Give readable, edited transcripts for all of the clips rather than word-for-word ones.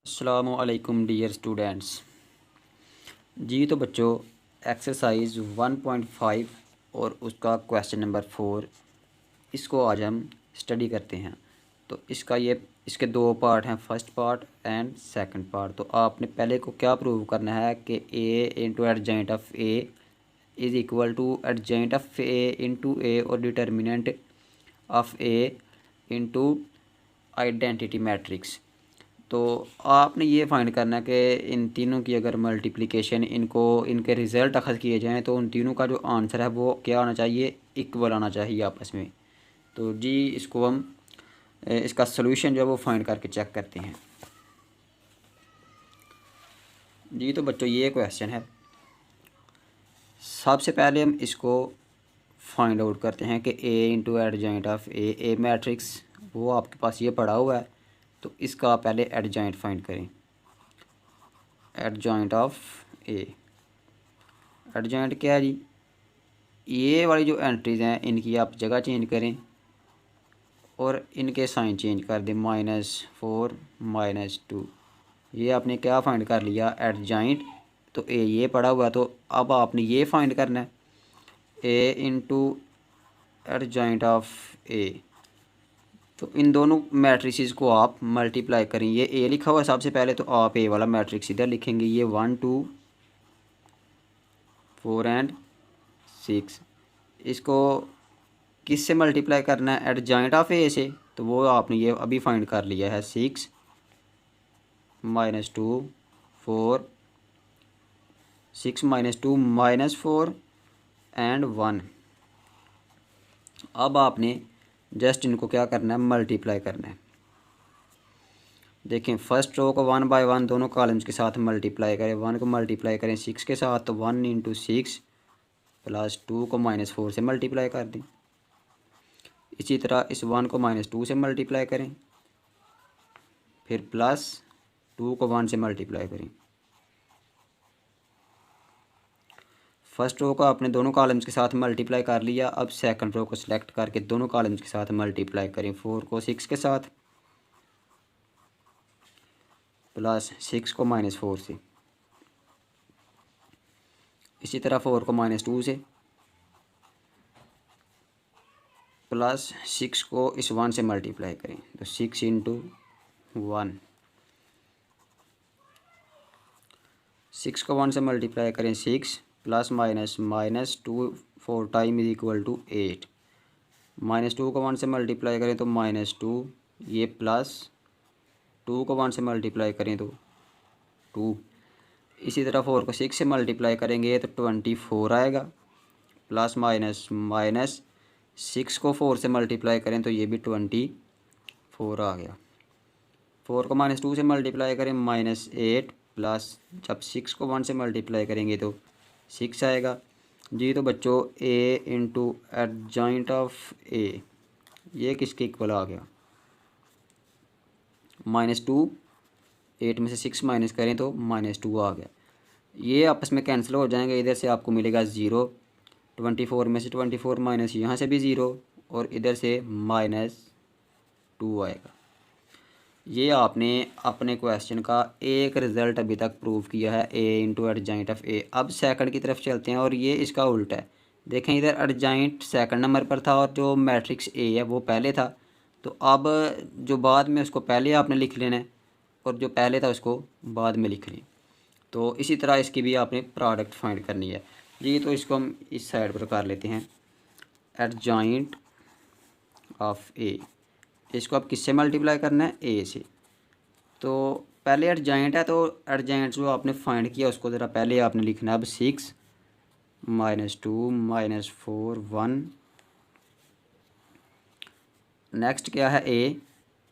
अस्सलामुअलैकुम dear students. जी तो बच्चों, एक्सरसाइज 1.5 और उसका क्वेश्चन नंबर 4 इसको आज हम स्टडी करते हैं। तो इसके दो पार्ट हैं, first part and second part. तो आपने पहले को क्या प्रूव करना है कि A into adjoint of A is equal to adjoint of A into A और determinant of A into identity matrix. तो आपने ये फाइंड करना है कि इन तीनों की अगर मल्टीप्लिकेशन इनके रिज़ल्ट अखज़ किए जाएँ तो उन तीनों का जो आंसर है वो क्या आना चाहिए, इक्वल आना चाहिए आपस में। तो जी इसको हम इसका सलूशन जो है वो फाइंड करके चेक करते हैं। जी तो बच्चों, ये क्वेश्चन है। सबसे पहले हम इसको फाइंड आउट करते हैं कि A into adjoint of A matrix वो आपके पास ये पड़ा हुआ है। तो इसका पहले एडजॉइंट फाइंड करें। एडजॉइंट ऑफ ए, एडजॉइंट क्या है जी, ये वाली जो एंट्रीज़ हैं इनकी आप जगह चेंज करें और इनके साइन चेंज कर दें, -4 -2। ये आपने क्या फाइंड कर लिया, एडजॉइंट। तो ए ये पड़ा हुआ है, तो अब आपने ये फाइंड करना है ए इंटू एडजॉइंट ऑफ ए। तो इन दोनों मैट्रिसेस को आप मल्टीप्लाई करें। ये ए लिखा हुआ है सबसे पहले, तो आप ए वाला मैट्रिक्स इधर लिखेंगे। ये 1 2 4 एंड 6। इसको किससे मल्टीप्लाई करना है, एडजॉइंट ऑफ ए से। तो वो आपने ये अभी फाइंड कर लिया है, 6 -2 4, 6 -2 -4 एंड 1। अब आपने जस्ट इनको क्या करना है, मल्टीप्लाई करना है। देखें, फर्स्ट रो को 1 बाय 1 दोनों कॉलम्स के साथ मल्टीप्लाई करें। 1 को मल्टीप्लाई करें 6 के साथ, तो 1 इंटू 6 प्लस 2 को -4 से मल्टीप्लाई कर दें। इसी तरह इस 1 को -2 से मल्टीप्लाई करें, फिर प्लस 2 को 1 से मल्टीप्लाई करें। फर्स्ट रो को आपने दोनों कॉलम्स के साथ मल्टीप्लाई कर लिया। अब सेकंड रो को सिलेक्ट करके दोनों कॉलम्स के साथ मल्टीप्लाई करें। 4 को 6 के साथ प्लस 6 को -4 से। इसी तरह 4 को -2 से प्लस 6 को इस 1 से मल्टीप्लाई करें, तो 6 इंटू 1। 6 को 1 से मल्टीप्लाई करें, 6 plus minus -2 4 time is equal to 8। -2 को 1 से मल्टीप्लाई करें तो -2, ये प्लस 2 को 1 से मल्टीप्लाई करें तो 2। इसी तरह 4 को 6 से मल्टीप्लाई करेंगे तो 24 आएगा। प्लस माइनस माइनस 6 को 4 से मल्टीप्लाई करें तो ये भी 24 आ गया। 4 को -2 से मल्टीप्लाई करें -8, प्लस जब 6 को 1 से मल्टीप्लाई करेंगे तो 6 आएगा। जी तो बच्चों, ए इंटू एडजॉइंट ऑफ ए ये किसके इक्वल आ गया, -2। 8 में से 6 माइनस करें तो -2 आ गया। ये आपस में कैंसिल हो जाएंगे, इधर से आपको मिलेगा 0। 24 में से 24 माइनस यहाँ से भी 0 और इधर से -2 आएगा। ये आपने अपने क्वेश्चन का एक रिज़ल्ट अभी तक प्रूव किया है, ए इंटू एडजॉइंट ऑफ ए। अब सेकंड की तरफ चलते हैं और ये इसका उल्टा है। देखें, इधर एडजॉइंट सेकंड नंबर पर था और जो मैट्रिक्स ए है वो पहले था। तो अब जो बाद में उसको पहले आपने लिख लेना है और जो पहले था उसको बाद में लिख लें। तो इसी तरह इसकी भी आपने प्रोडक्ट फाइंड करनी है। जी तो इसको हम इस साइड पर कर लेते हैं, एडजॉइंट ऑफ ए। इसको अब किससे मल्टीप्लाई करना है, ए से। तो पहले एडजॉइंट है, तो एडजॉइंट जो आपने फाइंड किया उसको ज़रा पहले आपने लिखना है। अब 6 -2 -4 1। नेक्स्ट क्या है, ए।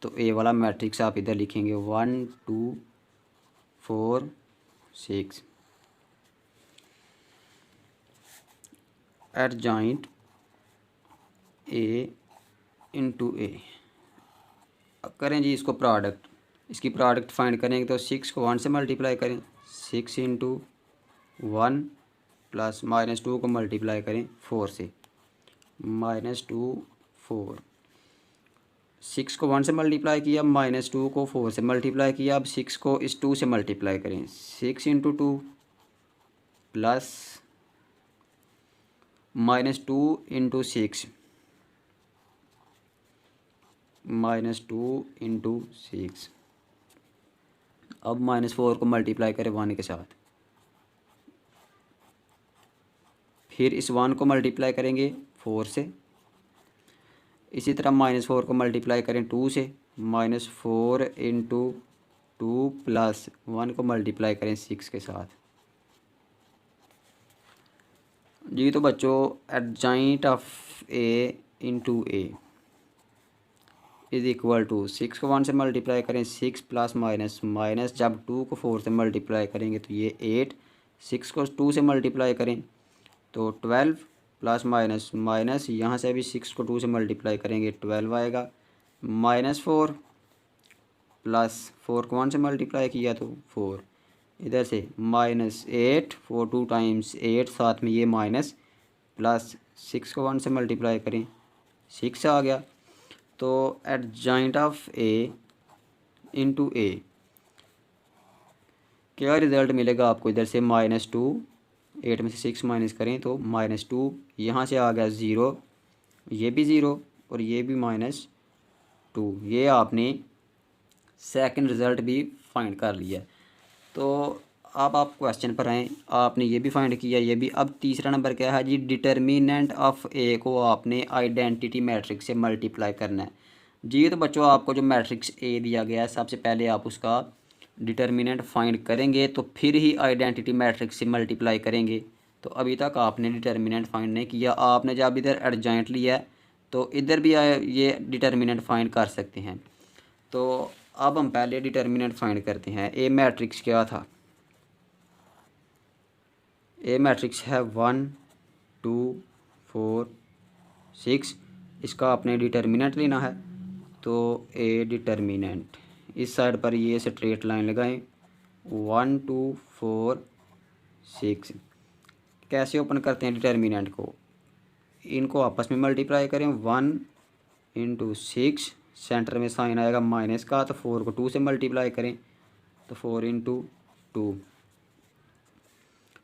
तो ए वाला मैट्रिक्स आप इधर लिखेंगे 1 2 4 6। एडजॉइंट ए इंटू ए। अब करें जी इसको प्रोडक्ट। इसकी प्रोडक्ट फाइंड करेंगे तो 6 को 1 से मल्टीप्लाई करें, 6 इंटू 1 प्लस -2 को मल्टीप्लाई करें 4 से, -2 4। 6 को 1 से मल्टीप्लाई किया, -2 को 4 से मल्टीप्लाई किया। अब 6 को इस 2 से मल्टीप्लाई करें, 6 × 2 प्लस -2 × 6 -2 × 6। अब -4 को मल्टीप्लाई करें 1 के साथ, फिर इस 1 को मल्टीप्लाई करेंगे 4 से। इसी तरह -4 को मल्टीप्लाई करें 2 से, -4 × 2 प्लस 1 को मल्टीप्लाई करें 6 के साथ। जी तो बच्चों adjoint of a × a is equal to 6 को 1 से मल्टीप्लाई करें 6 प्लस माइनस जब 2 को 4 से मल्टीप्लाई करेंगे तो ये 8, 6 को 2 से मल्टीप्लाई करें तो 12 प्लस माइनस यहाँ से भी 6 को 2 से मल्टीप्लाई करेंगे 12 आएगा, -4 प्लस 4 को 1 से मल्टीप्लाई किया तो 4, इधर से -8 4 2 टाइम्स 8, साथ में ये माइनस प्लस 6 को 1 से मल्टीप्लाई करें 6 आ गया। तो एडजॉइंट ऑफ a × a क्या रिज़ल्ट मिलेगा आपको, इधर से -2, 8 में से 6 माइनस करें तो -2, यहाँ से आ गया 0, ये भी 0 और ये भी -2। ये आपने सेकंड रिज़ल्ट भी फाइंड कर लिया। तो अब आप क्वेश्चन पर आएँ, आपने ये भी फाइंड किया, ये भी। अब तीसरा नंबर क्या है जी, डिटर्मिनेंट ऑफ ए को आपने आइडेंटिटी मैट्रिक्स से मल्टीप्लाई करना है। जी तो बच्चों आपको जो मैट्रिक्स ए दिया गया है, सबसे पहले आप उसका डिटर्मिनेंट फाइंड करेंगे तो फिर ही आइडेंटिटी मैट्रिक्स से मल्टीप्लाई करेंगे। तो अभी तक आपने डिटर्मिनेंट फाइंड नहीं किया। आपने जब इधर एडजॉइंट लिया है तो इधर भी ये डिटर्मिनेंट फाइंड कर सकते हैं। तो अब हम पहले डिटर्मिनेंट फाइंड करते हैं। ए मैट्रिक्स क्या था, ए मैट्रिक्स है 1 2 4 6। इसका आपने डिटर्मिनेंट लेना है। तो ए डिटर्मिनेंट, इस साइड पर ये स्ट्रेट लाइन लगाएं, 1 2 4 6। कैसे ओपन करते हैं डिटर्मिनेंट को, इनको आपस में मल्टीप्लाई करें, 1 × 6, सेंटर में साइन आएगा माइनस का, तो 4 को 2 से मल्टीप्लाई करें तो 4 × 2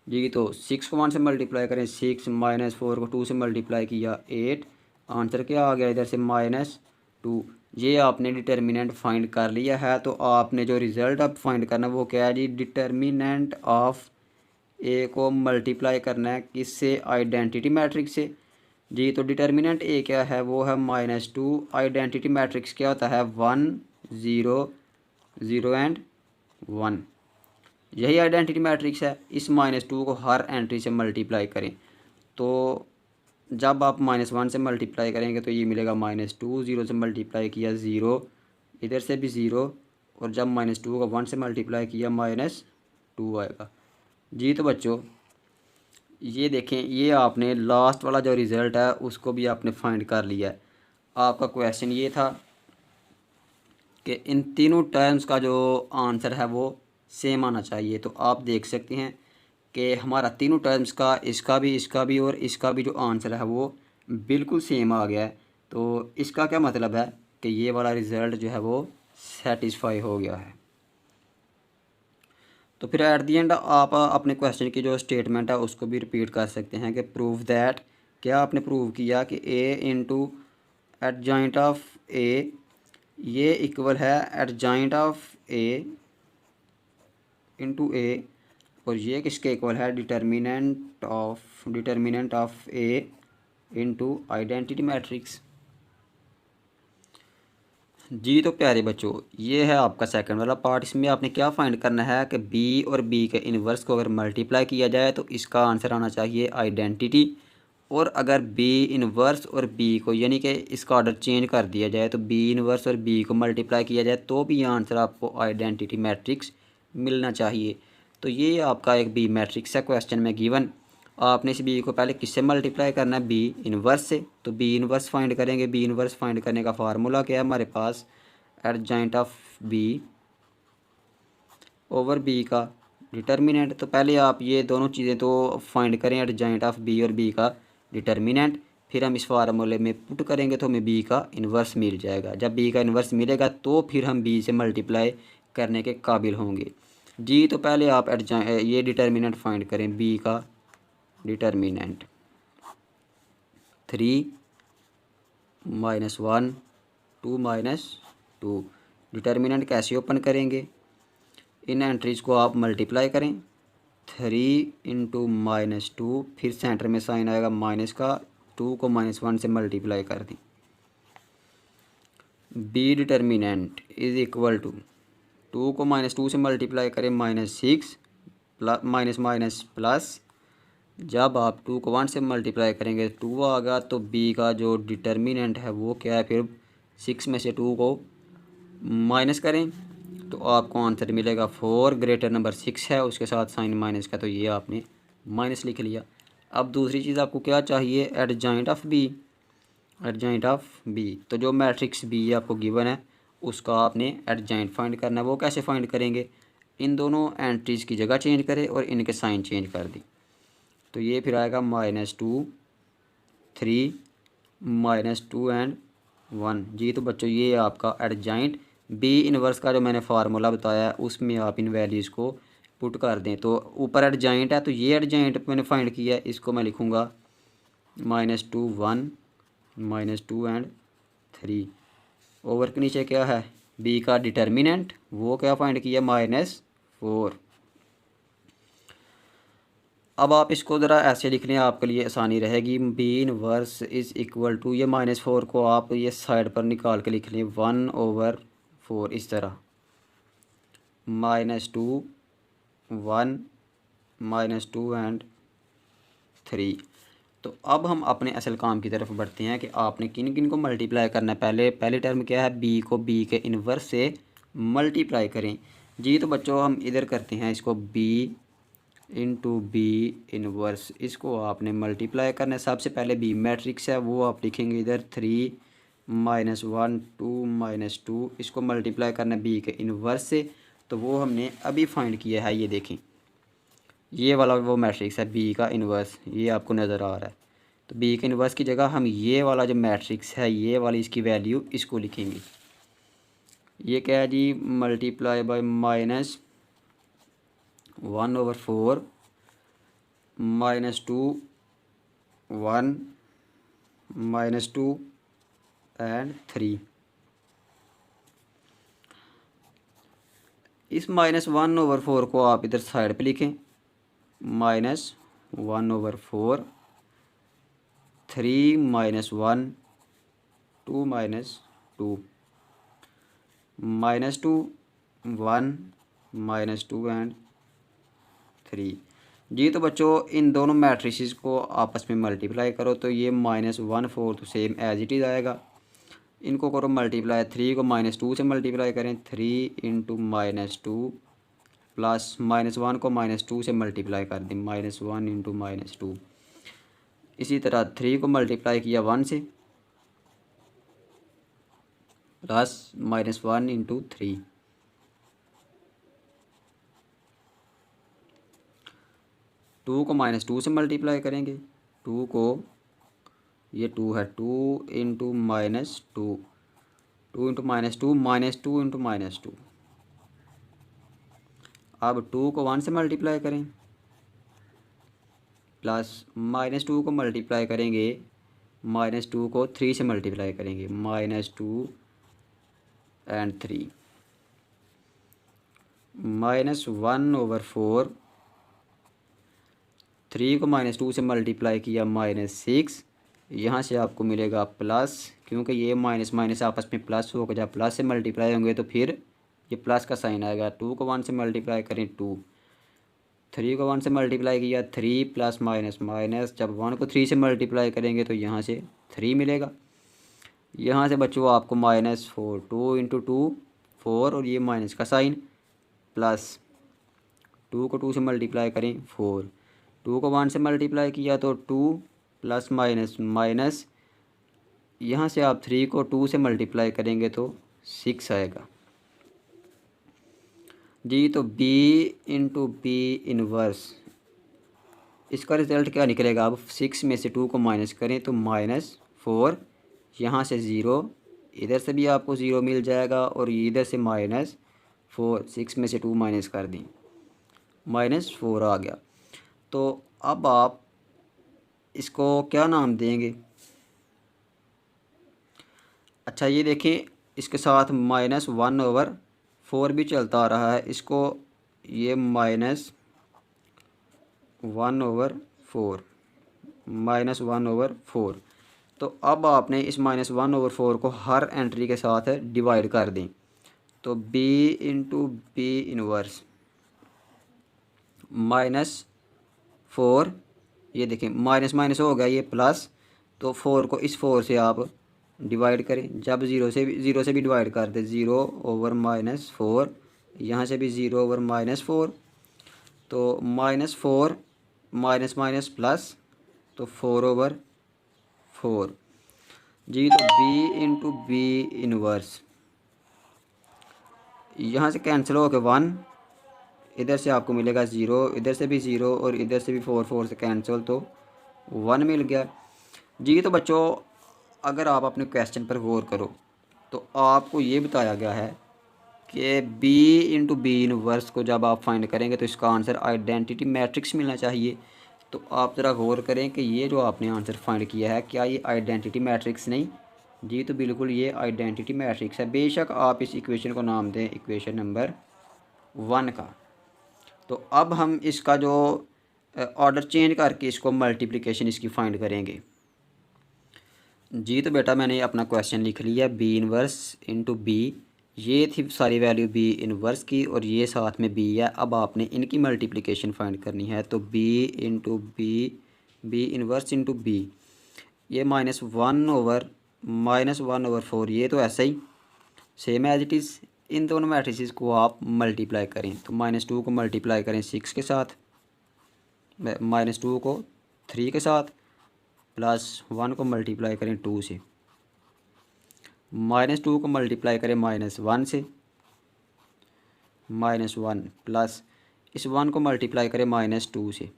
जी। तो 6 को 1 से मल्टीप्लाई करें 6, -4 को 2 से मल्टीप्लाई किया 8, आंसर क्या आ गया इधर से -2। ये आपने डिटर्मिनेंट फाइंड कर लिया है। तो आपने जो रिज़ल्ट अब फाइंड करना है वो क्या है जी, डिटर्मिनेंट ऑफ ए को मल्टीप्लाई करना है किससे, आइडेंटिटी मैट्रिक्स से। जी तो डिटर्मिनेंट ए क्या है, वो है -2। आइडेंटिटी मैट्रिक्स क्या होता है, 1 0 0 एंड 1। यही आइडेंटिटी मैट्रिक्स है। इस -2 को हर एंट्री से मल्टीप्लाई करें तो जब आप -1 से मल्टीप्लाई करेंगे तो ये मिलेगा -2, 0 से मल्टीप्लाई किया 0, इधर से भी 0, और जब -2 को 1 से मल्टीप्लाई किया -2 आएगा। जी तो बच्चों ये देखें, ये आपने लास्ट वाला जो रिज़ल्ट है उसको भी आपने फाइंड कर लिया है। आपका क्वेश्चन ये था कि इन तीनों टर्म्स का जो आंसर है वो सेम आना चाहिए। तो आप देख सकते हैं कि हमारा तीनों टर्म्स का, इसका भी और इसका भी जो आंसर है वो बिल्कुल सेम आ गया है। तो इसका क्या मतलब है कि ये वाला रिज़ल्ट जो है वो सेटिस्फाई हो गया है। तो फिर एट दी एंड आप अपने क्वेश्चन की जो स्टेटमेंट है उसको भी रिपीट कर सकते हैं कि प्रूव दैट, क्या आपने प्रूव किया कि a × एडजॉइंट ऑफ a ये इक्वल है एडजॉइंट ऑफ a × a, और ये किसके इक्वल है, determinant of a × identity matrix. जी तो प्यारे बच्चों ये है आपका सेकंड वाला पार्ट। इसमें आपने क्या फाइंड करना है कि बी और बी के इन्वर्स को अगर मल्टीप्लाई किया जाए तो इसका आंसर आना चाहिए आइडेंटिटी, और अगर बी इन्वर्स और बी को यानी कि इसका ऑर्डर चेंज कर दिया जाए तो बी इन्वर्स और बी को मल्टीप्लाई किया जाए तो भी आंसर आपको आइडेंटिटी मैट्रिक्स मिलना चाहिए। तो ये आपका एक बी मैट्रिक्स है क्वेश्चन में गिवन। आपने इस बी को पहले किससे मल्टीप्लाई करना है, बी इन्वर्स से। तो बी इन्वर्स फाइंड करेंगे। बी इन्वर्स फाइंड करने का फार्मूला क्या है हमारे पास, adjoint of B over B का डिटर्मिनेंट। तो पहले आप ये दोनों चीज़ें तो फाइंड करें, एडजॉइंट ऑफ बी और बी का डिटर्मिनेंट, फिर हम इस फार्मूले में पुट करेंगे तो हमें बी का इन्वर्स मिल जाएगा। जब बी का इन्वर्स मिलेगा तो फिर हम बी से मल्टीप्लाई करने के काबिल होंगे। जी तो पहले आप ये डिटर्मिनेंट फाइंड करें, बी का डिटर्मिनेंट 3 -1 2 -2। डिटर्मिनेंट कैसे ओपन करेंगे, इन एंट्रीज को आप मल्टीप्लाई करें, 3 इंटू -2, फिर सेंटर में साइन आएगा माइनस का, 2 को -1 से मल्टीप्लाई कर दें। B determinant is equal to 2 को -2 से मल्टीप्लाई करें -6 माइनस माइनस प्लस, जब आप 2 को 1 से मल्टीप्लाई करेंगे 2 आएगा, तो बी का जो डिटर्मिनेंट है वो क्या है, फिर 6 में से 2 को माइनस करें तो आपको आंसर मिलेगा 4 ग्रेटर नंबर 6 है, उसके साथ साइन माइनस का, तो ये आपने माइनस लिख लिया। अब दूसरी चीज़ आपको क्या चाहिए, adjoint of B. Adjoint of B, तो जो मैट्रिक्स बी आपको गिवन है उसका आपने एडजॉइंट फाइंड करना है। वो कैसे फाइंड करेंगे, इन दोनों एंट्रीज़ की जगह चेंज करें और इनके साइन चेंज कर दें, तो ये फिर आएगा -2 3 -2 एंड 1। जी तो बच्चों ये आपका एडजॉइंट बी इनवर्स का जो मैंने फार्मूला बताया है उसमें आप इन वैल्यूज़ को पुट कर दें। तो ऊपर एडजॉइंट है, तो ये एडजॉइंट मैंने फाइंड किया है, इसको मैं लिखूँगा -2 1 -2 एंड 3। ओवर के नीचे क्या है, बी का डिटर्मिनेंट, वो क्या फाइंड किया -4। अब आप इसको ज़रा ऐसे लिख लें, आपके लिए आसानी रहेगी। B inverse is equal to, ये -4 को आप ये साइड पर निकाल के लिख लें 1/4, इस तरह -2 1 -2 एंड 3। तो अब हम अपने असल काम की तरफ बढ़ते हैं कि आपने किन किन को मल्टीप्लाई करना है। पहले टर्म क्या है, बी को बी के इन्वर्स से मल्टीप्लाई करें। जी तो बच्चों हम इधर करते हैं इसको बी इंटू बी इनवर्स, इसको आपने मल्टीप्लाई करना है। सबसे पहले बी मैट्रिक्स है वो आप लिखेंगे इधर 3 -1 2 -2, इसको मल्टीप्लाई करना है बी के इनवर्स से, तो वो हमने अभी फाइंड किया है। ये देखें, ये वाला वो मैट्रिक्स है बी का इनवर्स, ये आपको नज़र आ रहा है। तो बी के इनवर्स की जगह हम ये वाला जो मैट्रिक्स है, ये वाली इसकी वैल्यू इसको लिखेंगे। ये क्या है जी, मल्टीप्लाई बाय -1/4 -2 1 -2 एंड 3। इस -1/4 को आप इधर साइड पे लिखें, -1/4 3 -1 2 -2 -2 1 -2 एंड 3। जी तो बच्चों इन दोनों मैट्रिसेस को आपस में मल्टीप्लाई करो तो ये -1/4 तो सेम एज इट इज़ आएगा। इनको करो मल्टीप्लाई, 3 को -2 से मल्टीप्लाई करें, 3 इंटू -2 प्लस -1 को -2 से मल्टीप्लाई कर दें, -1 इंटू -2। इसी तरह 3 को मल्टीप्लाई किया 1 से, प्लस -1 इंटू 3। 2 को -2 से मल्टीप्लाई करेंगे, 2 को, ये 2 है, 2 इंटू -2 2 इंटू -2 -2 इंटू -2। अब 2 को 1 से मल्टीप्लाई करें, प्लस -2 को मल्टीप्लाई करेंगे, -2 को 3 से मल्टीप्लाई करेंगे, -2 एंड 3। -1/4, 3 को -2 से मल्टीप्लाई किया -6, यहाँ से आपको मिलेगा प्लस, क्योंकि ये माइनस माइनस आपस में प्लस होगा, जब प्लस से मल्टीप्लाई होंगे तो फिर ये प्लस का साइन आएगा। 2 को 1 से मल्टीप्लाई करें 2, 3 को 1 से मल्टीप्लाई किया 3 प्लस माइनस माइनस, जब 1 को 3 से मल्टीप्लाई करेंगे तो यहाँ से 3 मिलेगा। यहाँ से बच्चों आपको -4, 2 इंटू 2 4, और ये माइनस का साइन, प्लस 2 को 2 से मल्टीप्लाई करें 4, 2 को 1 से मल्टीप्लाई किया तो 2 प्लस माइनस माइनस, यहाँ से आप 3 को 2 से मल्टीप्लाई करेंगे तो 6 आएगा। जी तो B इंटू बी इनवर्स इसका रिज़ल्ट क्या निकलेगा? अब 6 में से 2 को माइनस करें तो -4, यहाँ से 0, इधर से भी आपको 0 मिल जाएगा और इधर से -4, 6 में से 2 माइनस कर दें, -4 आ गया। तो अब आप इसको क्या नाम देंगे? अच्छा ये देखिए, इसके साथ -1/4 भी चलता आ रहा है, इसको ये -1/4 तो अब आपने इस -1/4 को हर एंट्री के साथ डिवाइड कर दें। तो b इंटू बी इनवर्स -4, ये देखें माइनस माइनस हो गया, ये प्लस, तो 4 को इस 4 से आप डिवाइड करें। जब ज़ीरो से भी डिवाइड कर दे, 0/-4, यहाँ से भी 0/-4, तो -4 माइनस माइनस प्लस, तो 4/4 जी। तो b इंटू बी इनवर्स यहाँ से कैंसिल हो के 1, इधर से आपको मिलेगा 0, इधर से भी 0 और इधर से भी 4 से कैंसिल, तो 1 मिल गया जी। तो बच्चों अगर आप अपने क्वेश्चन पर गौर करो तो आपको ये बताया गया है कि b इंटू बी इनवर्स को जब आप फाइंड करेंगे तो इसका आंसर आइडेंटिटी मैट्रिक्स मिलना चाहिए। तो आप ज़रा गौर करें कि ये जो आपने आंसर फाइंड किया है, क्या ये आइडेंटिटी मैट्रिक्स नहीं? जी तो बिल्कुल ये आइडेंटिटी मैट्रिक्स है। बेशक आप इस इक्वेशन को नाम दें इक्वेशन नंबर 1 का। तो अब हम इसका जो ऑर्डर चेंज करके इसको मल्टीप्लिकेशन इसकी फाइंड करेंगे। जी तो बेटा मैंने अपना क्वेश्चन लिख लिया, बी इनवर्स इंटू बी, ये थी सारी वैल्यू बी इनवर्स की और ये साथ में बी है। अब आपने इनकी मल्टीप्लिकेशन फाइंड करनी है। तो B into B inverse into B, ये -1/-4, ये तो ऐसा ही सेम एज इट इज़। इन दोनों मैट्रिसेस को आप मल्टीप्लाई करें, तो -2 को मल्टीप्लाई करें 6 के साथ, -2 को 3 के साथ, +1 को मल्टीप्लाई करें 2 से, -2 को मल्टीप्लाई करें -1 से, -1 प्लस इस 1 को मल्टीप्लाई करें -2 से,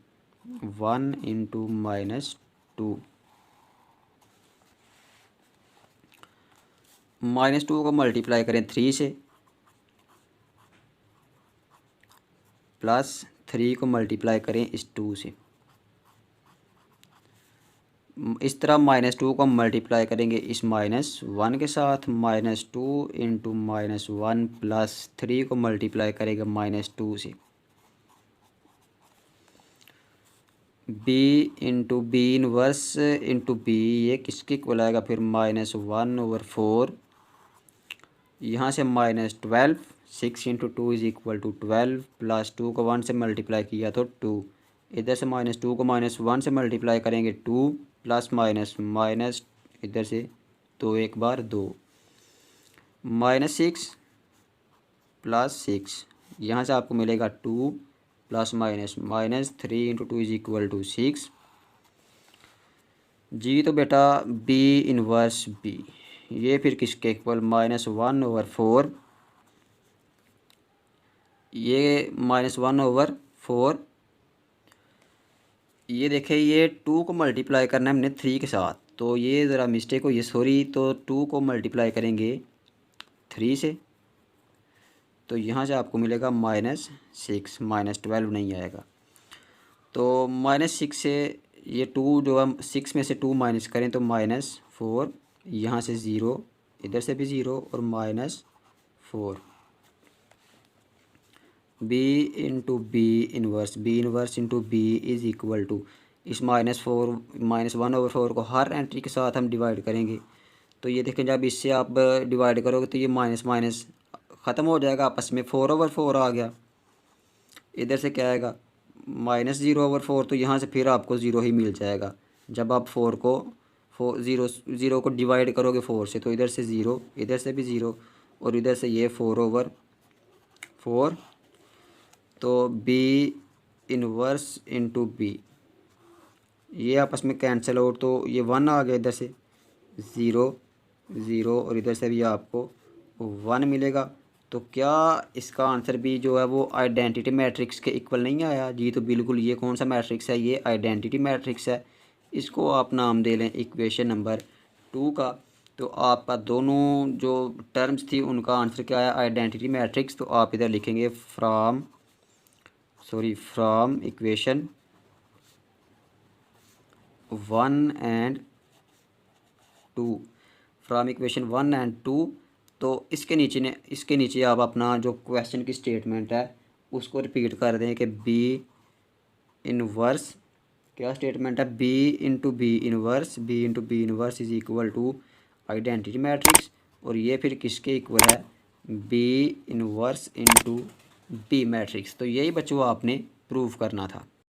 1 इंटू -2, -2 को मल्टीप्लाई करें 3 से, +3 को मल्टीप्लाई करें इस 2 से। इस तरह -2 को मल्टीप्लाई करेंगे इस -1 के साथ, -2 इंटू -1 +3 को मल्टीप्लाई करेंगे -2 से। b into B inverse into B, ये किसके इक्वल आएगा फिर? -1/4, यहाँ से -12, 6 इंटू 2 इज़ इक्वल टू 12, +2 को 1 से मल्टीप्लाई किया तो 2, इधर से -2 को -1 से मल्टीप्लाई करेंगे 2, प्लस माइनस इधर से 2 एक बार 2, -6 +6, यहाँ से आपको मिलेगा 2 plus -3 into 2 is equal to 6 जी। तो बेटा b इनवर्स b, ये फिर किसके इक्वल? -1/4, ये -1/4, ये देखें ये 2 को मल्टीप्लाई करना है हमने 3 के साथ, तो ये ज़रा मिस्टेक हो, ये सॉरी, तो 2 को मल्टीप्लाई करेंगे 3 से, तो यहाँ से आपको मिलेगा -6, -12 नहीं आएगा। तो -6 से ये 2 जो हम 6 में से 2 माइनस करें तो -4, यहाँ से 0, इधर से भी 0 और -4, b into B inverse into B is equal to, इस -1/4 को हर एंट्री के साथ हम डिवाइड करेंगे। तो ये देखें जब इससे आप डिवाइड करोगे तो ये माइनस माइनस ख़त्म हो जाएगा आपस में, 4/4 आ गया। इधर से क्या आएगा? -0/4, तो यहाँ से फिर आपको 0 ही मिल जाएगा। जब आप 0 को डिवाइड करोगे 4 से, तो इधर से 0, इधर से भी 0 और इधर से ये 4/4, तो b इनवर्स इंटू बी, ये आपस में कैंसिल आउट, तो ये 1 आ गया, इधर से 0 0 और इधर से भी आपको 1 मिलेगा। तो क्या इसका आंसर भी जो है वो आइडेंटिटी मैट्रिक्स के इक्वल नहीं आया? जी तो बिल्कुल। ये कौन सा मैट्रिक्स है? ये आइडेंटिटी मैट्रिक्स है। इसको आप नाम दे लें इक्वेशन नंबर 2 का। तो आपका दोनों जो टर्म्स थी उनका आंसर क्या है? Identity matrix. तो आप इधर लिखेंगे from equation 1 and 2, from equation 1 and 2। तो इसके नीचे आप अपना जो क्वेश्चन की स्टेटमेंट है उसको रिपीट कर दें कि बी इनवर्स, क्या स्टेटमेंट है? B into B inverse is equal to identity matrix. और ये फिर किसके इक्वल है? B inverse into B matrix. तो यही बच्चों आपने प्रूव करना था।